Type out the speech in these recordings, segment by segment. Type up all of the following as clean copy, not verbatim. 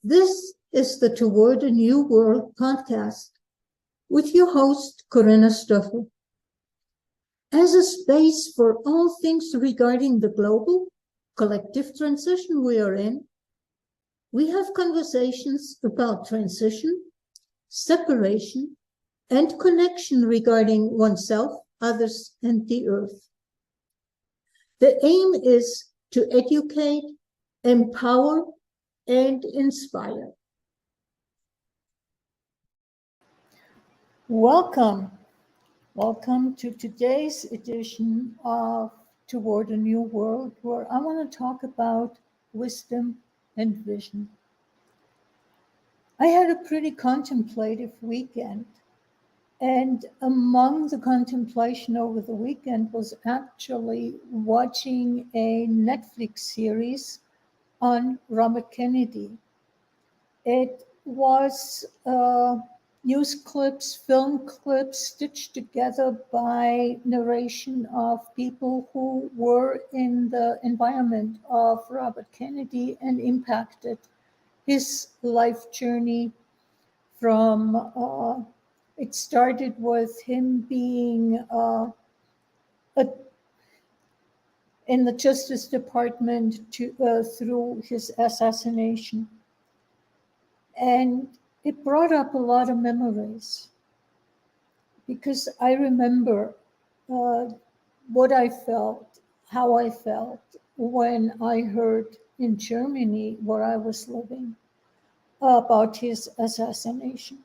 This is the Toward a New World podcast with your host, Corinna Stoffel. As a space for all things regarding the global, collective transition we are in, we have conversations about transition, separation, and connection regarding oneself, others, and the earth. The aim is to educate, empower, and inspire. Welcome to today's edition of Toward a New World, where I want to talk about wisdom and vision. I had a pretty contemplative weekend, and among the contemplation over the weekend was actually watching a Netflix series on Robert Kennedy. It was news clips, film clips stitched together by narration of people who were in the environment of Robert Kennedy and impacted his life journey from, it started with him being in the Justice Department through his assassination. And it brought up a lot of memories because I remember what I felt, how I felt when I heard in Germany, where I was living, about his assassination.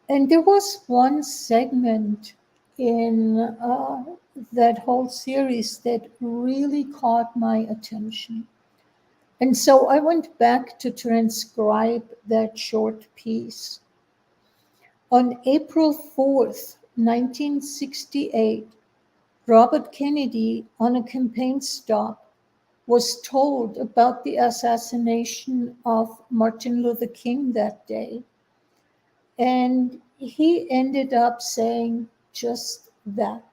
And there was one segment in that whole series that really caught my attention. And so I went back to transcribe that short piece. On April 4th, 1968, Robert Kennedy, on a campaign stop, was told about the assassination of Martin Luther King that day. And he ended up saying just that.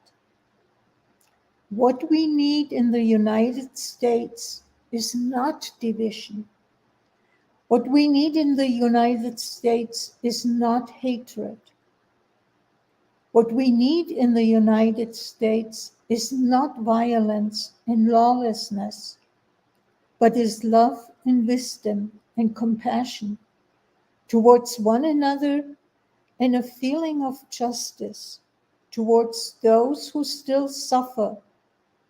What we need in the United States is not division. What we need in the United States is not hatred. What we need in the United States is not violence and lawlessness, but is love and wisdom and compassion towards one another and a feeling of justice towards those who still suffer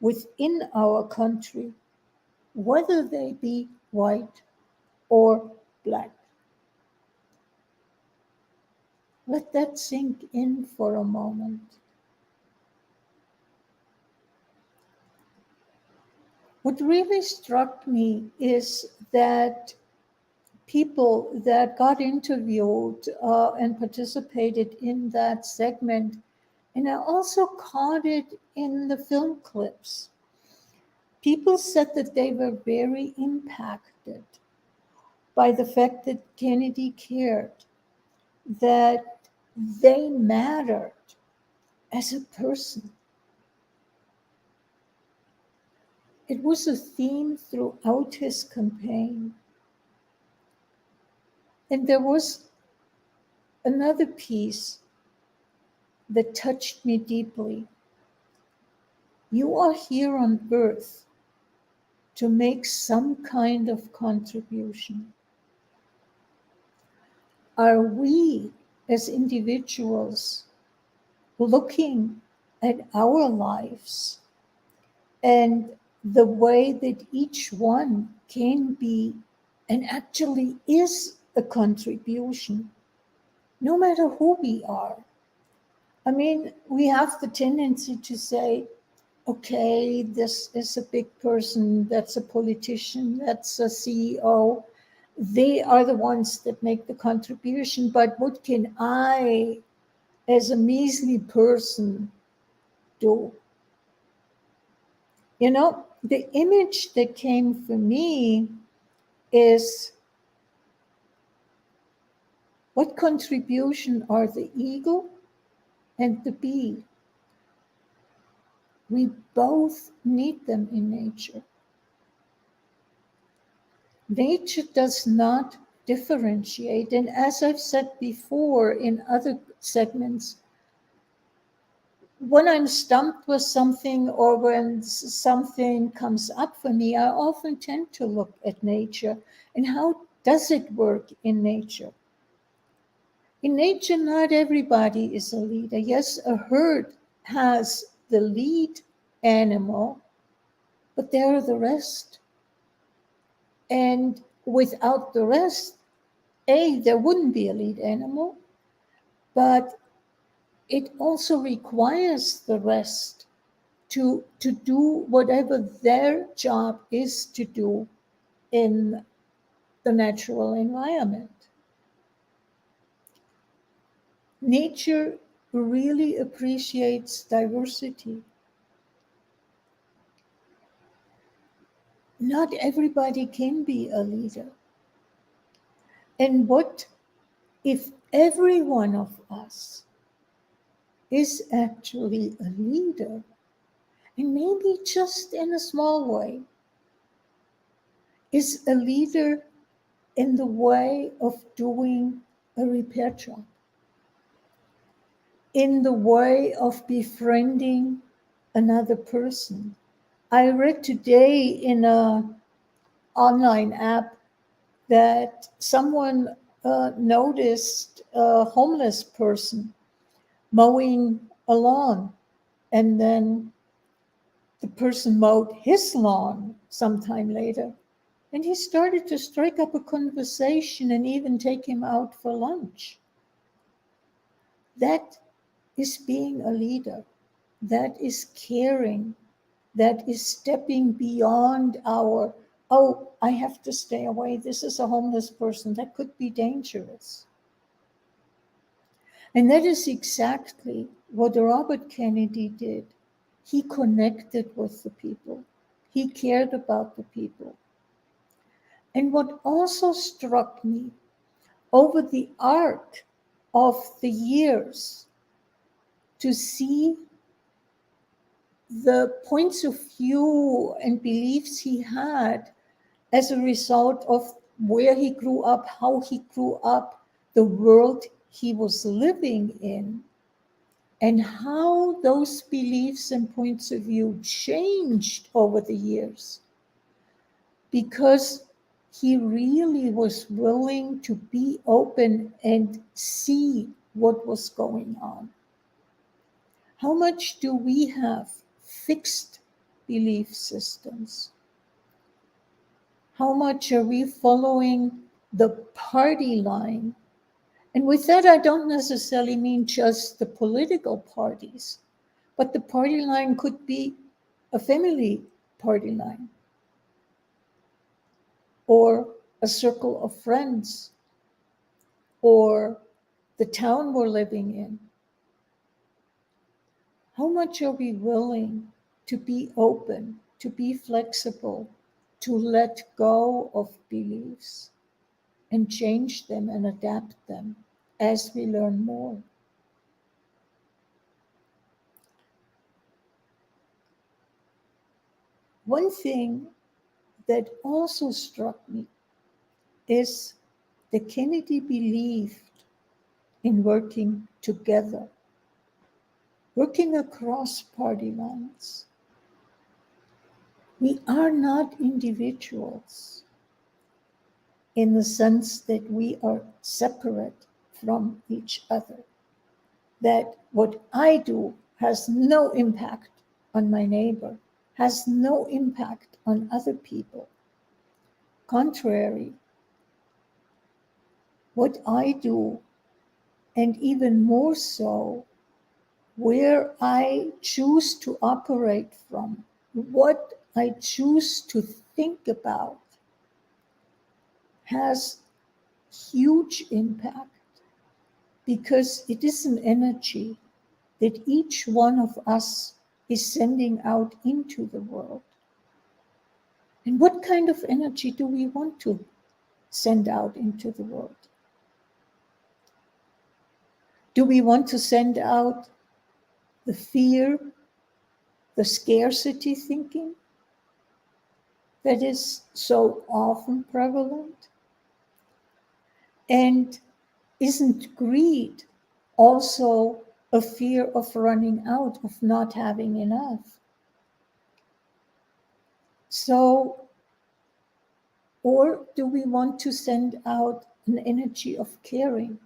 within our country, whether they be white or black. Let that sink in for a moment. What really struck me is that people that got interviewed and participated in that segment, and I also caught it in the film clips. People said that they were very impacted by the fact that Kennedy cared, that they mattered as a person. It was a theme throughout his campaign. And there was another piece that touched me deeply. You are here on earth to make some kind of contribution. Are we as individuals looking at our lives and the way that each one can be and actually is a contribution, no matter who we are? I mean, we have the tendency to say, okay, this is a big person, that's a politician, that's a CEO. They are the ones that make the contribution, but what can I, as a measly person, do? You know, the image that came for me is, what contribution are the eagle and the bee? We both need them in nature. Nature does not differentiate. And as I've said before in other segments, when I'm stumped with something or when something comes up for me, I often tend to look at nature and how does it work in nature? In nature, not everybody is a leader. Yes, a herd has the lead animal, but there are the rest. And without the rest, there wouldn't be a lead animal, but it also requires the rest to do whatever their job is to do in the natural environment. Nature really appreciates diversity. Not everybody can be a leader. And what if every one of us is actually a leader? And maybe just in a small way, is a leader in the way of doing a repair job, in the way of befriending another person. I read today in an online app that someone noticed a homeless person mowing a lawn, and then the person mowed his lawn sometime later. And he started to strike up a conversation and even take him out for lunch. That is being a leader. That is caring. That is stepping beyond our, oh, I have to stay away. This is a homeless person. That could be dangerous. And that is exactly what Robert Kennedy did. He connected with the people. He cared about the people. And what also struck me over the arc of the years to see the points of view and beliefs he had as a result of where he grew up, how he grew up, the world he was living in, and how those beliefs and points of view changed over the years. Because he really was willing to be open and see what was going on. How much do we have fixed belief systems? How much are we following the party line? And with that, I don't necessarily mean just the political parties, but the party line could be a family party line or a circle of friends or the town we're living in. How much are we willing to be open, to be flexible, to let go of beliefs and change them and adapt them as we learn more? One thing that also struck me is that Kennedy believed in working together, working across party lines. We are not individuals in the sense that we are separate from each other, that what I do has no impact on my neighbor, has no impact on other people. Contrary, what I do, and even more so, where I choose to operate from, what I choose to think about, has huge impact because it is an energy that each one of us is sending out into the world. And what kind of energy do we want to send out into the world? Do we want to send out the fear, the scarcity thinking, that is so often prevalent? And isn't greed also a fear of running out, of not having enough? So, or do we want to send out an energy of caring,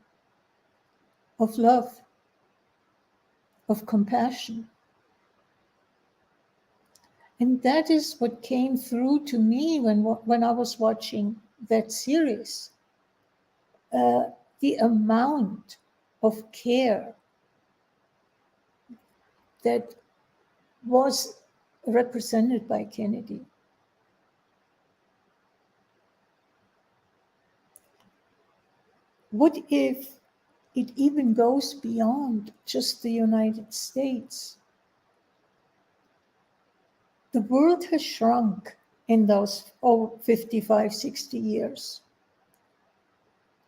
of love, of compassion? And that is what came through to me when I was watching that series. The amount of care that was represented by Kennedy. What if it even goes beyond just the United States? The world has shrunk in those 55, 60 years.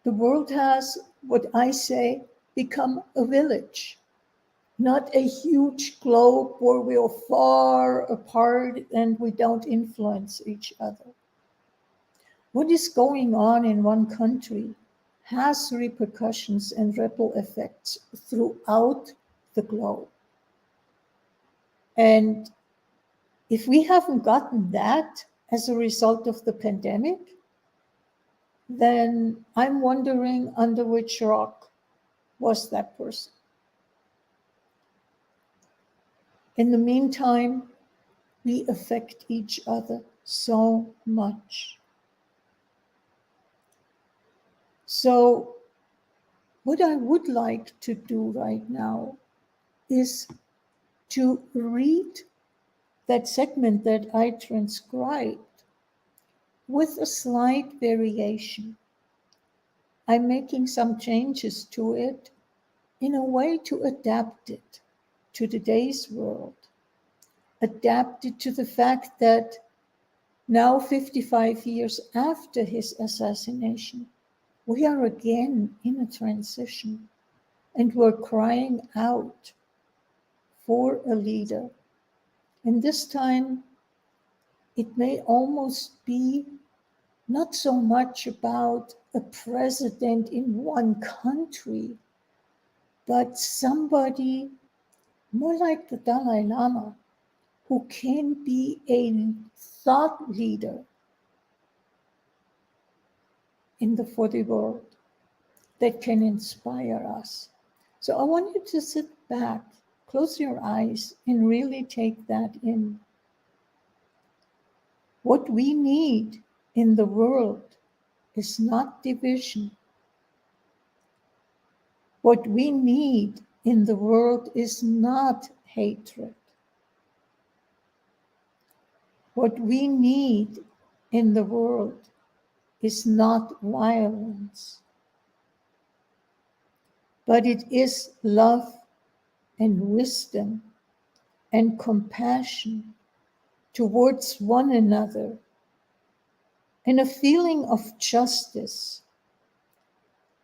The world has, what I say, become a village, not a huge globe where we are far apart and we don't influence each other. What is going on in one country has repercussions and ripple effects throughout the globe. And if we haven't gotten that as a result of the pandemic, then I'm wondering under which rock was that person. In the meantime, we affect each other so much. So, what I would like to do right now is to read that segment that I transcribed with a slight variation. I'm making some changes to it in a way to adapt it to today's world, adapt it to the fact that now, 55 years after his assassination, we are again in a transition and we're crying out for a leader. And this time, it may almost be not so much about a president in one country, but somebody more like the Dalai Lama, who can be a thought leader for the world that can inspire us. So I want you to sit back, close your eyes, and really take that in. What we need in the world is not division. What we need in the world is not hatred. What we need in the world is not violence, but it is love and wisdom and compassion towards one another, and a feeling of justice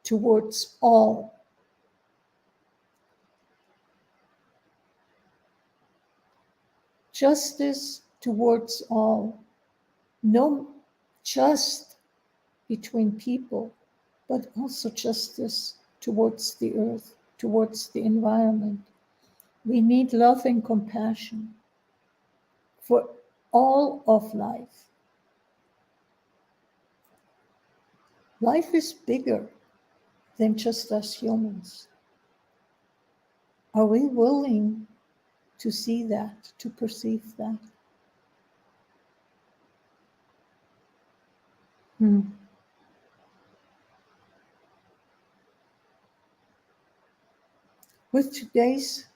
towards all. Justice towards all, no just between people, but also justice towards the earth, towards the environment. We need love and compassion for all of life. Life is bigger than just us humans. Are we willing to see that, to perceive that? With today's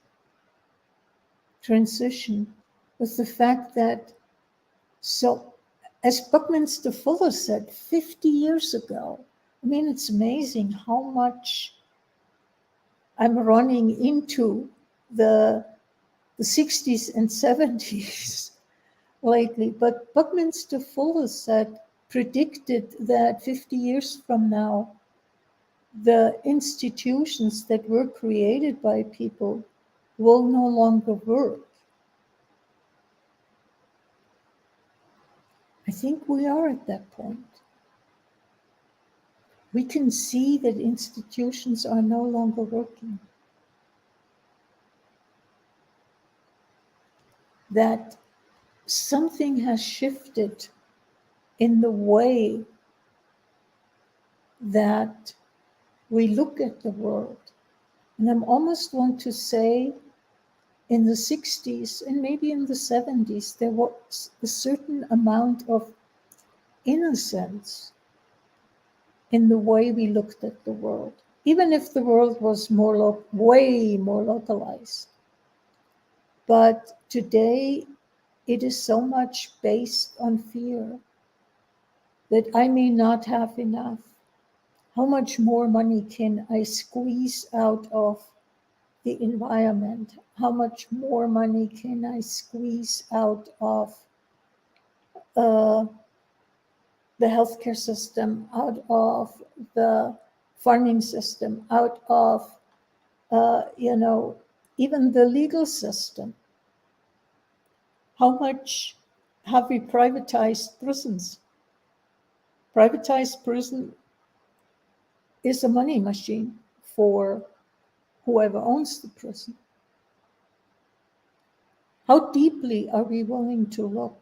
transition, with the fact that, so as Buckminster Fuller said 50 years ago, I mean, it's amazing how much I'm running into the 60s and 70s lately. But Buckminster Fuller predicted that 50 years from now, the institutions that were created by people will no longer work. I think we are at that point. We can see that institutions are no longer working, that something has shifted in the way that we look at the world. And I almost want to say in the 60s and maybe in the 70s, there was a certain amount of innocence in the way we looked at the world, even if the world was way more localized. But today, it is so much based on fear that I may not have enough. How much more money can I squeeze out of the environment? How much more money can I squeeze out of uh, the healthcare system, out of the farming system, out of, even the legal system? How much have we privatized prisons? Privatized prison is a money machine for whoever owns the prison. How deeply are we willing to look?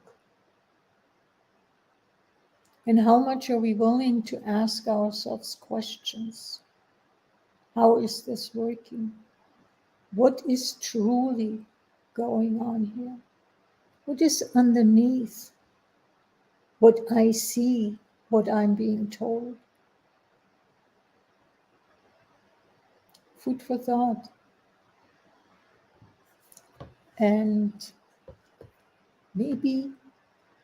And how much are we willing to ask ourselves questions? How is this working? What is truly going on here? What is underneath what I see, what I'm being told? Food for thought. And maybe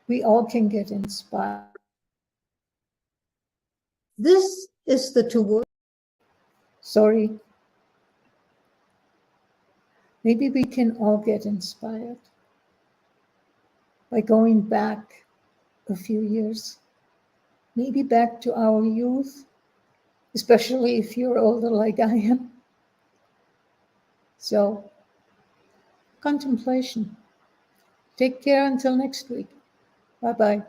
we all can get inspired. This is the toward. Sorry. Maybe we can all get inspired by going back a few years, maybe back to our youth, especially if you're older like I am. So, contemplation. Take care until next week. Bye bye.